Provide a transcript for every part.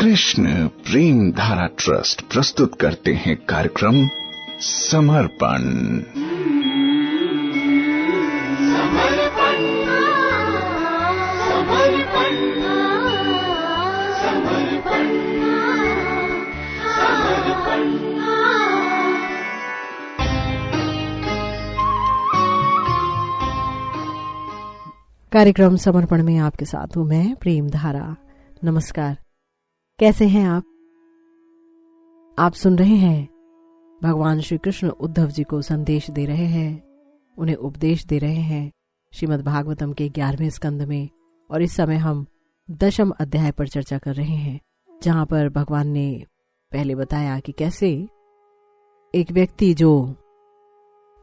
कृष्ण प्रेम धारा ट्रस्ट प्रस्तुत करते हैं कार्यक्रम समर्पण। कार्यक्रम समर्पण में आपके साथ हूं मैं प्रेम धारा। नमस्कार, कैसे हैं आप? आप सुन रहे हैं भगवान श्री कृष्ण उद्धव जी को संदेश दे रहे हैं, उन्हें उपदेश दे रहे हैं श्रीमद् भागवतम के 11वें स्कंद में। और इस समय हम 10वें अध्याय पर चर्चा कर रहे हैं, जहां पर भगवान ने पहले बताया कि कैसे एक व्यक्ति जो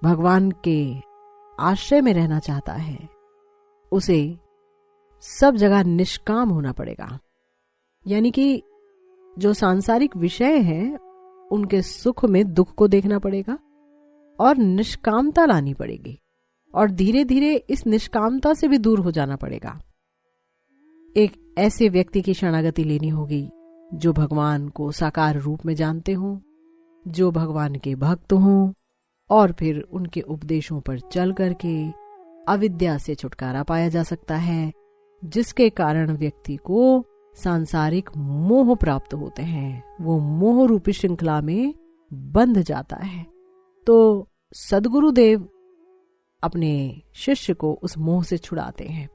भगवान के आश्रय में रहना चाहता है उसे सब जगह निष्काम होना पड़ेगा। यानी कि जो सांसारिक विषय हैं उनके सुख में दुख को देखना पड़ेगा और निष्कामता लानी पड़ेगी, और धीरे धीरे इस निष्कामता से भी दूर हो जाना पड़ेगा। एक ऐसे व्यक्ति की शरणागति लेनी होगी जो भगवान को साकार रूप में जानते हों, जो भगवान के भक्त हों, और फिर उनके उपदेशों पर चल करके अविद्या से छुटकारा पाया जा सकता है, जिसके कारण व्यक्ति को सांसारिक मोह प्राप्त होते हैं। वो मोह रूपी श्रृंखला में बंध जाता है। तो सद्गुरुदेव अपने शिष्य को उस मोह से छुड़ाते हैं।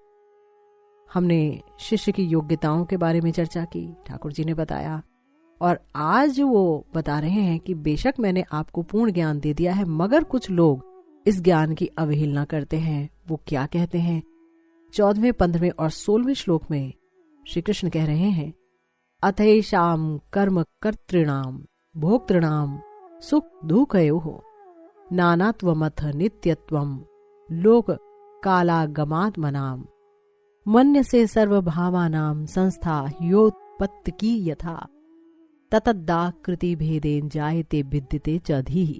हमने शिष्य की योग्यताओं के बारे में चर्चा की, ठाकुर जी ने बताया, और आज वो बता रहे हैं कि बेशक मैंने आपको पूर्ण ज्ञान दे दिया है, मगर कुछ लोग इस ज्ञान की अवहेलना करते हैं। वो क्या कहते हैं? 14वें, 15वें और 16वें श्लोक में श्री कृष्ण कह रहे हैं, अथैषाम कर्म कर्तृणाम भोक्तृणाम सुख दुःखयोः नानात्वमथ नित्यत्वम लोक कालागमात्मनाम मन्यसे सर्वभावानां संस्था योत्पत्तिकी यथा ततद्दाकृति भेदेन जायते विद्यते च धीः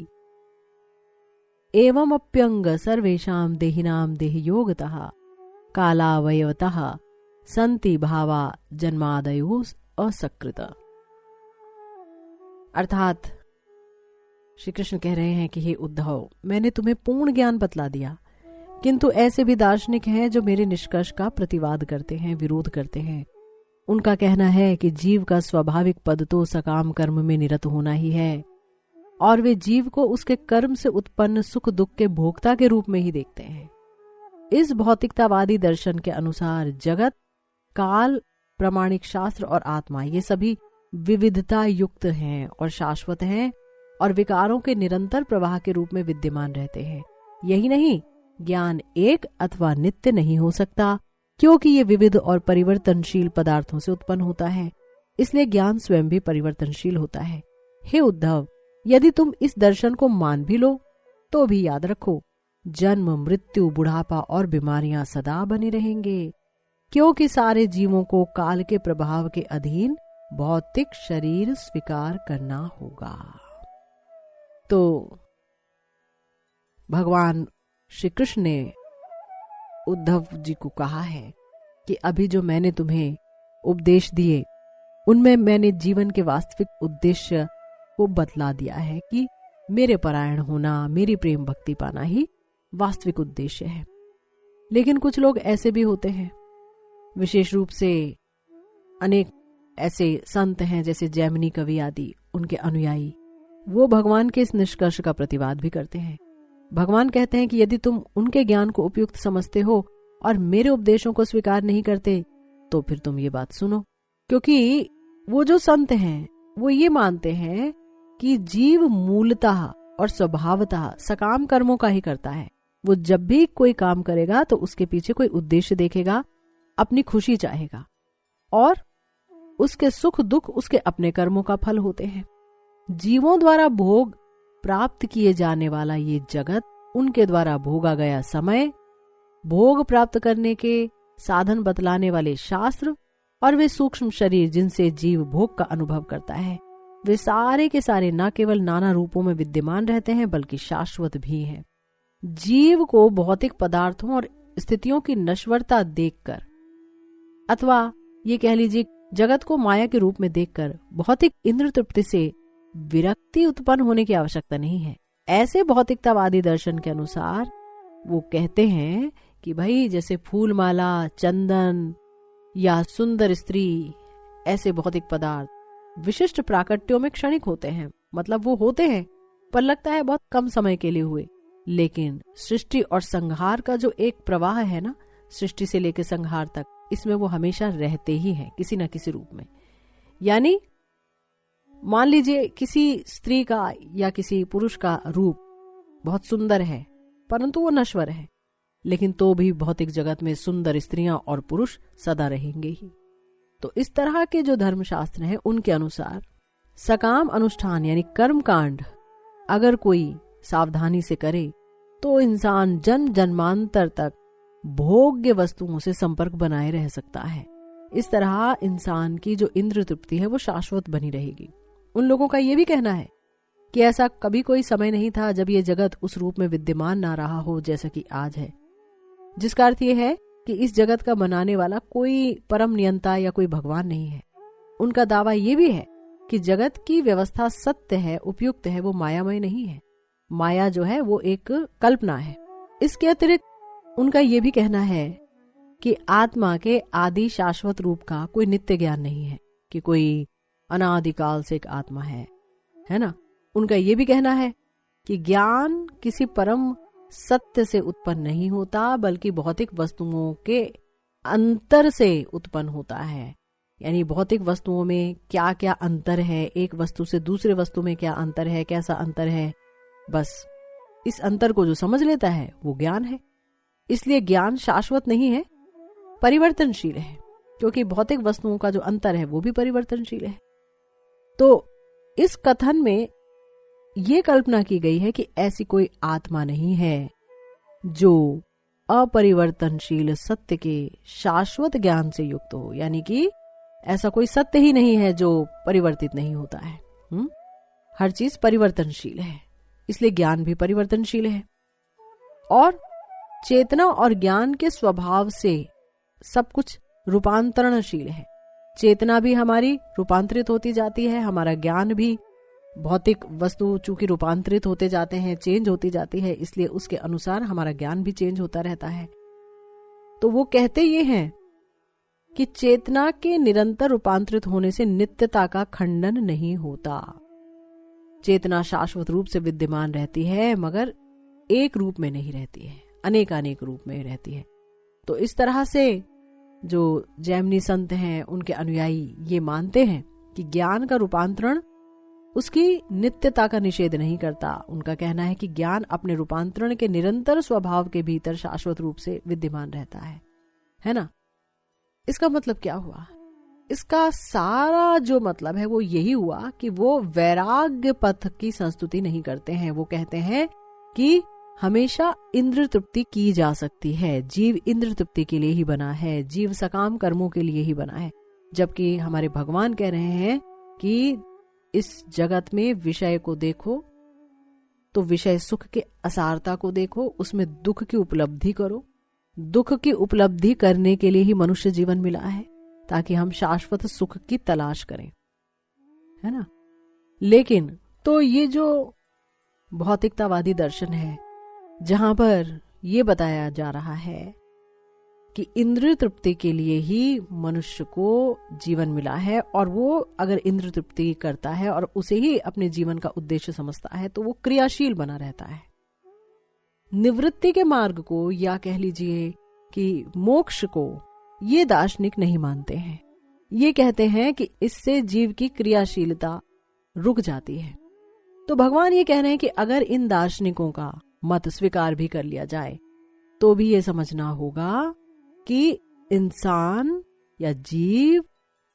एवमप्यंग सर्वेषां देहिनां देहयोगतः कालावयवतः संति भावा जन्मादयो असकृत। अर्थात श्री कृष्ण कह रहे हैं कि हे उद्धव, मैंने तुम्हें पूर्ण ज्ञान बतला दिया, किंतु ऐसे भी दार्शनिक हैं जो मेरे निष्कर्ष का प्रतिवाद करते हैं, विरोध करते हैं। उनका कहना है कि जीव का स्वाभाविक पद तो सकाम कर्म में निरत होना ही है, और वे जीव को उसके कर्म से उत्पन्न सुख दुख के भोक्ता के रूप में ही देखते हैं। इस भौतिकतावादी दर्शन के अनुसार जगत, काल, प्रामाणिक शास्त्र और आत्मा ये सभी विविधता युक्त हैं और शाश्वत हैं, और विकारों के निरंतर प्रवाह के रूप में विद्यमान रहते हैं। यही नहीं, ज्ञान एक अथवा नित्य नहीं हो सकता, क्योंकि ये विविध और परिवर्तनशील पदार्थों से उत्पन्न होता है। इसलिए ज्ञान स्वयं भी परिवर्तनशील होता है। हे उद्धव, यदि तुम इस दर्शन को मान भी लो तो भी याद रखो, जन्म, मृत्यु, बुढ़ापा और बीमारियां सदा बने रहेंगे, क्योंकि सारे जीवों को काल के प्रभाव के अधीन भौतिक शरीर स्वीकार करना होगा। तो भगवान श्री कृष्ण ने उद्धव जी को कहा है कि अभी जो मैंने तुम्हें उपदेश दिए उनमें मैंने जीवन के वास्तविक उद्देश्य को बतला दिया है कि मेरे परायण होना, मेरी प्रेम भक्ति पाना ही वास्तविक उद्देश्य है। लेकिन कुछ लोग ऐसे भी होते हैं, विशेष रूप से अनेक ऐसे संत हैं जैसे जैमिनी कवि आदि, उनके अनुयायी, वो भगवान के इस निष्कर्ष का प्रतिवाद भी करते हैं। भगवान कहते हैं कि यदि तुम उनके ज्ञान को उपयुक्त समझते हो और मेरे उपदेशों को स्वीकार नहीं करते तो फिर तुम ये बात सुनो, क्योंकि वो जो संत हैं वो ये मानते हैं कि जीव मूलतः और स्वभावतः सकाम कर्मों का ही करता है। वो जब भी कोई काम करेगा तो उसके पीछे कोई उद्देश्य देखेगा, अपनी खुशी चाहेगा, और उसके सुख दुख उसके अपने कर्मों का फल होते हैं। जीवों द्वारा भोग प्राप्त किए जाने वाला ये जगत, उनके द्वारा भोगा गया समय, भोग प्राप्त करने के साधन बतलाने वाले शास्त्र, और वे सूक्ष्म शरीर जिनसे जीव भोग का अनुभव करता है, वे सारे के सारे न केवल नाना रूपों में विद्यमान रहते हैं बल्कि शाश्वत भी हैं। जीव को भौतिक पदार्थों और स्थितियों की नश्वरता देखकर, अथवा ये कह लीजिए जगत को माया के रूप में देखकर भौतिक इंद्र तृप्ति से विरक्ति उत्पन्न होने की आवश्यकता नहीं है। ऐसे भौतिकतावादी दर्शन के अनुसार वो कहते हैं कि भाई जैसे फूलमाला, चंदन या सुंदर स्त्री, ऐसे भौतिक पदार्थ विशिष्ट प्राकट्यों में क्षणिक होते हैं, मतलब वो होते हैं पर लगता है बहुत कम समय के लिए हुए, लेकिन सृष्टि और संहार का जो एक प्रवाह है ना, सृष्टि से लेकर संहार तक, इसमें वो हमेशा रहते ही हैं किसी न किसी रूप में। यानी मान लीजिए किसी स्त्री का या किसी पुरुष का रूप बहुत सुंदर है परंतु वो नश्वर है, लेकिन तो भी भौतिक जगत में सुंदर स्त्रियां और पुरुष सदा रहेंगे ही। तो इस तरह के जो धर्मशास्त्र हैं उनके अनुसार सकाम अनुष्ठान यानी कर्म कांड अगर कोई सावधानी से करे तो इंसान जन्म जन्मांतर तक भोग्य वस्तुओं से संपर्क बनाए रह सकता है। इस तरह इंसान की जो इंद्र तृप्ति है वो शाश्वत बनी रहेगी। उन लोगों का ये भी कहना है कि ऐसा कभी कोई समय नहीं था जब ये जगत उस रूप में विद्यमान ना रहा हो जैसा कि आज है, जिसका अर्थ ये है कि इस जगत का बनाने वाला कोई परम नियंता या कोई भगवान नहीं है। उनका दावा ये भी है कि जगत की व्यवस्था सत्य है, उपयुक्त है, वो मायामय नहीं है। माया जो है वो एक कल्पना है। इसके अतिरिक्त उनका ये भी कहना है कि आत्मा के आदि शाश्वत रूप का कोई नित्य ज्ञान नहीं है, कि कोई अनादिकाल से एक आत्मा है ना। उनका ये भी कहना है कि ज्ञान किसी परम सत्य से उत्पन्न नहीं होता, बल्कि भौतिक वस्तुओं के अंतर से उत्पन्न होता है। यानी भौतिक वस्तुओं में क्या क्या अंतर है, एक वस्तु से दूसरे वस्तु में क्या अंतर है, कैसा अंतर है, बस इस अंतर को जो समझ लेता है वो ज्ञान है। इसलिए ज्ञान शाश्वत नहीं है, परिवर्तनशील है, क्योंकि भौतिक वस्तुओं का जो अंतर है वो भी परिवर्तनशील है। तो इस कथन में ये कल्पना की गई है कि ऐसी कोई आत्मा नहीं है जो अपरिवर्तनशील सत्य के शाश्वत ज्ञान से युक्त हो। यानी कि ऐसा कोई सत्य ही नहीं है जो परिवर्तित नहीं होता है। हर चीज परिवर्तनशील है, इसलिए ज्ञान भी परिवर्तनशील है। और चेतना और ज्ञान के स्वभाव से सब कुछ रूपांतरणशील है। चेतना भी हमारी रूपांतरित होती जाती है, हमारा ज्ञान भी, भौतिक वस्तु चूंकि रूपांतरित होते जाते हैं, चेंज होती जाती है, इसलिए उसके अनुसार हमारा ज्ञान भी चेंज होता रहता है। तो वो कहते ये हैं कि चेतना के निरंतर रूपांतरित होने से नित्यता का खंडन नहीं होता। चेतना शाश्वत रूप से विद्यमान रहती है, मगर एक रूप में नहीं रहती है, अनेकानेक रूप में रहती है। तो इस तरह से जो जैमिनी संत हैं उनके अनुयायी ये मानते हैं कि ज्ञान का रूपांतरण उसकी नित्यता का निषेध नहीं करता। उनका कहना है कि ज्ञान अपने रूपांतरण के निरंतर स्वभाव के भीतर शाश्वत रूप से विद्यमान रहता है ना। इसका मतलब क्या हुआ? इसका सारा जो मतलब है वो यही हुआ कि वो वैराग्य पथ की संस्तुति नहीं करते हैं। वो कहते हैं कि हमेशा इंद्र तृप्ति की जा सकती है, जीव इंद्र तृप्ति के लिए ही बना है, जीव सकाम कर्मों के लिए ही बना है। जबकि हमारे भगवान कह रहे हैं कि इस जगत में विषय को देखो तो विषय सुख के असारता को देखो, उसमें दुख की उपलब्धि करो। दुख की उपलब्धि करने के लिए ही मनुष्य जीवन मिला है, ताकि हम शाश्वत सुख की तलाश करें, है ना। लेकिन तो ये जो भौतिकतावादी दर्शन है, जहां पर ये बताया जा रहा है कि इंद्रिय तृप्ति के लिए ही मनुष्य को जीवन मिला है, और वो अगर इंद्रिय तृप्ति करता है और उसे ही अपने जीवन का उद्देश्य समझता है तो वो क्रियाशील बना रहता है। निवृत्ति के मार्ग को, या कह लीजिए कि मोक्ष को, ये दार्शनिक नहीं मानते हैं। ये कहते हैं कि इससे जीव की क्रियाशीलता रुक जाती है। तो भगवान ये कह रहे हैं कि अगर इन दार्शनिकों का मत स्वीकार भी कर लिया जाए तो भी ये समझना होगा कि इंसान या जीव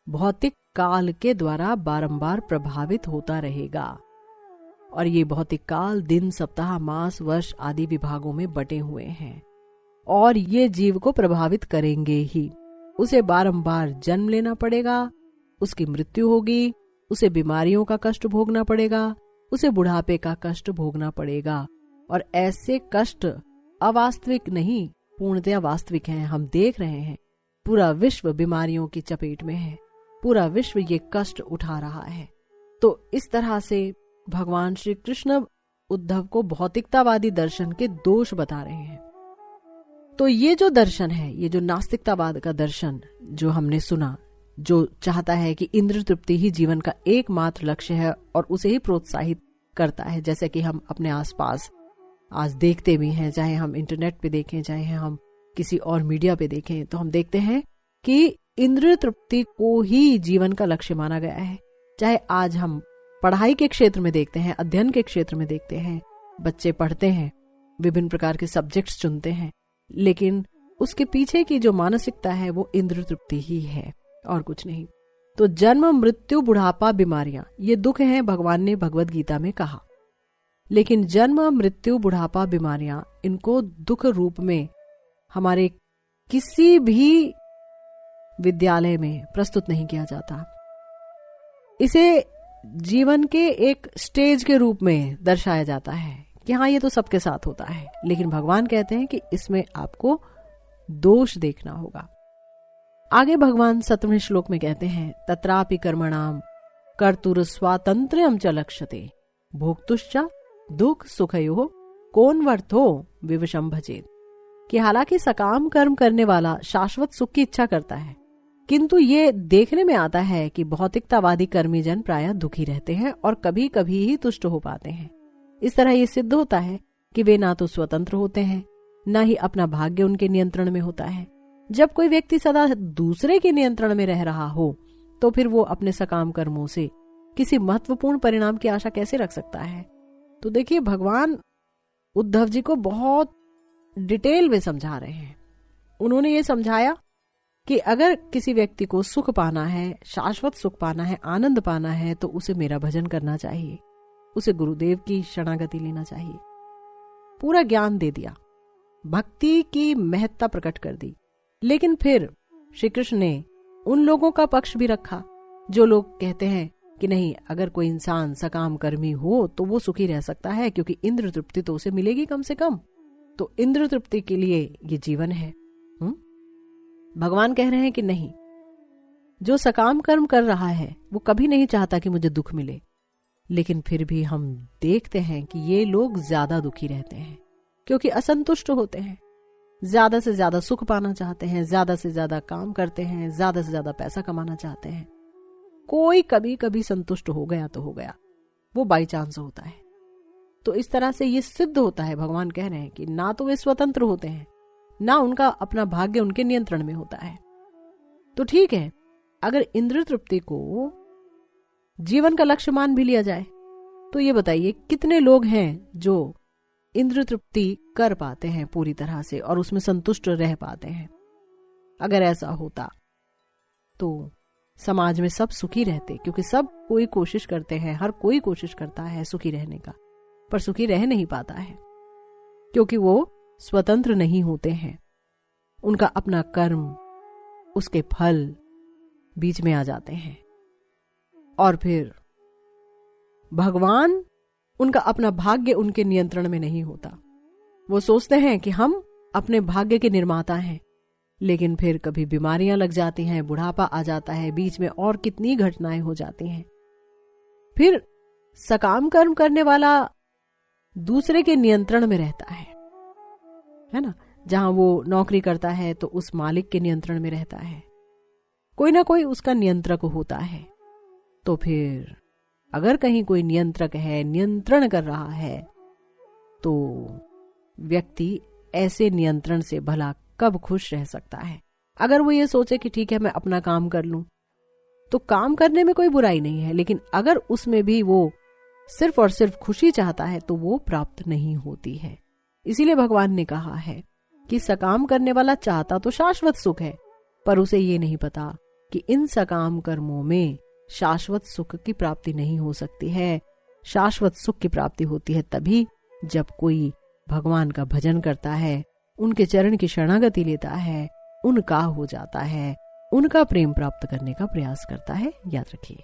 भौतिक काल के द्वारा बारंबार प्रभावित होता रहेगा, और ये भौतिक काल दिन, सप्ताह, मास, वर्ष आदि विभागों में बटे हुए हैं, और ये जीव को प्रभावित करेंगे ही। उसे बारंबार जन्म लेना पड़ेगा, उसकी मृत्यु होगी, उसे बीमारियों का कष्ट भोगना पड़ेगा, उसे बुढ़ापे का कष्ट भोगना पड़ेगा। और ऐसे कष्ट अवास्तविक नहीं, पूर्णतया वास्तविक हैं। हम देख रहे हैं पूरा विश्व बीमारियों की चपेट में है, पूरा विश्व ये कष्ट उठा रहा है। तो इस तरह से भगवान श्री कृष्ण उद्धव को भौतिकतावादी दर्शन के दोष बता रहे हैं। तो ये जो दर्शन है, ये जो नास्तिकतावाद का दर्शन जो हमने सुना, जो चाहता है कि इंद्रिय तृप्ति ही जीवन का एकमात्र लक्ष्य है और उसे ही प्रोत्साहित करता है, जैसे कि हम अपने आसपास आज देखते भी हैं, चाहे हम इंटरनेट पे देखें, चाहे हम किसी और मीडिया पे देखें, तो हम देखते हैं कि इंद्रिय तृप्ति को ही जीवन का लक्ष्य माना गया है। चाहे आज हम पढ़ाई के क्षेत्र में देखते हैं, अध्ययन के क्षेत्र में देखते हैं, बच्चे पढ़ते हैं, विभिन्न प्रकार के सब्जेक्ट्स चुनते हैं, लेकिन उसके पीछे की जो मानसिकता है वो इंद्रिय तृप्ति ही है और कुछ नहीं। तो जन्म, मृत्यु, बुढ़ापा, बीमारियां, ये दुख हैं, भगवान ने भगवत गीता में कहा। लेकिन जन्म, मृत्यु, बुढ़ापा, बीमारियां, इनको दुख रूप में हमारे किसी भी विद्यालय में प्रस्तुत नहीं किया जाता। इसे जीवन के एक स्टेज के रूप में दर्शाया जाता है कि हाँ, ये तो सबके साथ होता है। लेकिन भगवान कहते हैं कि इसमें आपको दोष देखना होगा। आगे भगवान 7वें श्लोक में कहते हैं, तत्रापि कर्मणाम कर्तुर स्वातंत्र्यम च लक्ष्यते भोक्तुश्च दुख सुखयो कोन्वर्थो विवशम भजेत। कि हालांकि सकाम कर्म करने वाला शाश्वत सुख की इच्छा करता है, किंतु ये देखने में आता है कि भौतिकतावादी कर्मी जन प्रायः दुखी रहते हैं और कभी कभी ही तुष्ट हो पाते हैं। इस तरह ये सिद्ध होता है कि वे ना तो स्वतंत्र होते हैं, न ही अपना भाग्य उनके नियंत्रण में होता है। जब कोई व्यक्ति सदा दूसरे के नियंत्रण में रह रहा हो, तो फिर वो अपने सकाम कर्मों से किसी महत्वपूर्ण परिणाम की आशा कैसे रख सकता है। तो देखिए, भगवान उद्धव जी को बहुत डिटेल में समझा रहे हैं। उन्होंने ये समझाया कि अगर किसी व्यक्ति को सुख पाना है, शाश्वत सुख पाना है, आनंद पाना है, तो उसे मेरा भजन करना चाहिए, उसे गुरुदेव की शरणागति लेना चाहिए। पूरा ज्ञान दे दिया, भक्ति की महत्ता प्रकट कर दी। लेकिन फिर श्री कृष्ण ने उन लोगों का पक्ष भी रखा जो लोग कहते हैं कि नहीं, अगर कोई इंसान सकाम कर्मी हो तो वो सुखी रह सकता है, क्योंकि इंद्र तृप्ति तो उसे मिलेगी कम से कम। तो इंद्र तृप्ति के लिए ये जीवन है। भगवान कह रहे हैं कि नहीं, जो सकाम कर्म कर रहा है वो कभी नहीं चाहता कि मुझे दुख मिले। लेकिन फिर भी हम देखते हैं कि ये लोग ज्यादा दुखी रहते हैं, क्योंकि असंतुष्ट होते हैं, ज्यादा से ज्यादा सुख पाना चाहते हैं, ज्यादा से ज्यादा काम करते हैं, ज्यादा से ज्यादा पैसा कमाना चाहते हैं। कोई कभी कभी संतुष्ट हो गया तो हो गया, वो बाई चांस होता है। तो इस तरह से ये सिद्ध होता है, भगवान कह रहे हैं कि ना तो वे स्वतंत्र होते हैं, ना उनका अपना भाग्य उनके नियंत्रण में होता है। तो ठीक है, अगर इंद्रिय तृप्ति को जीवन का लक्ष्य मान भी लिया जाए, तो ये बताइए कितने लोग हैं जो इंद्रिय तृप्ति कर पाते हैं पूरी तरह से और उसमें संतुष्ट रह पाते हैं। अगर ऐसा होता तो समाज में सब सुखी रहते, क्योंकि सब कोई कोशिश करते हैं, हर कोई कोशिश करता है सुखी रहने का, पर सुखी रह नहीं पाता है, क्योंकि वो स्वतंत्र नहीं होते हैं। उनका अपना कर्म, उसके फल बीच में आ जाते हैं, और फिर भगवान, उनका अपना भाग्य उनके नियंत्रण में नहीं होता। वो सोचते हैं कि हम अपने भाग्य के निर्माता हैं, लेकिन फिर कभी बीमारियां लग जाती हैं, बुढ़ापा आ जाता है, बीच में और कितनी घटनाएं हो जाती हैं। फिर सकाम कर्म करने वाला दूसरे के नियंत्रण में रहता है ना। जहां वो नौकरी करता है तो उस मालिक के नियंत्रण में रहता है, कोई ना कोई उसका नियंत्रक होता है। तो फिर अगर कहीं कोई नियंत्रक है, नियंत्रण कर रहा है, तो व्यक्ति ऐसे नियंत्रण से भला कब खुश रह सकता है। अगर वो ये सोचे कि ठीक है, मैं अपना काम कर लूं, तो काम करने में कोई बुराई नहीं है, लेकिन अगर उसमें भी वो सिर्फ और सिर्फ खुशी चाहता है तो वो प्राप्त नहीं होती है। इसीलिए भगवान ने कहा है कि सकाम करने वाला चाहता तो शाश्वत सुख है, पर उसे ये नहीं पता कि इन सकाम कर्मों में शाश्वत सुख की प्राप्ति नहीं हो सकती है। शाश्वत सुख की प्राप्ति होती है तभी जब कोई भगवान का भजन करता है, उनके चरण की शरणागति लेता है, उनका हो जाता है, उनका प्रेम प्राप्त करने का प्रयास करता है। याद रखिए।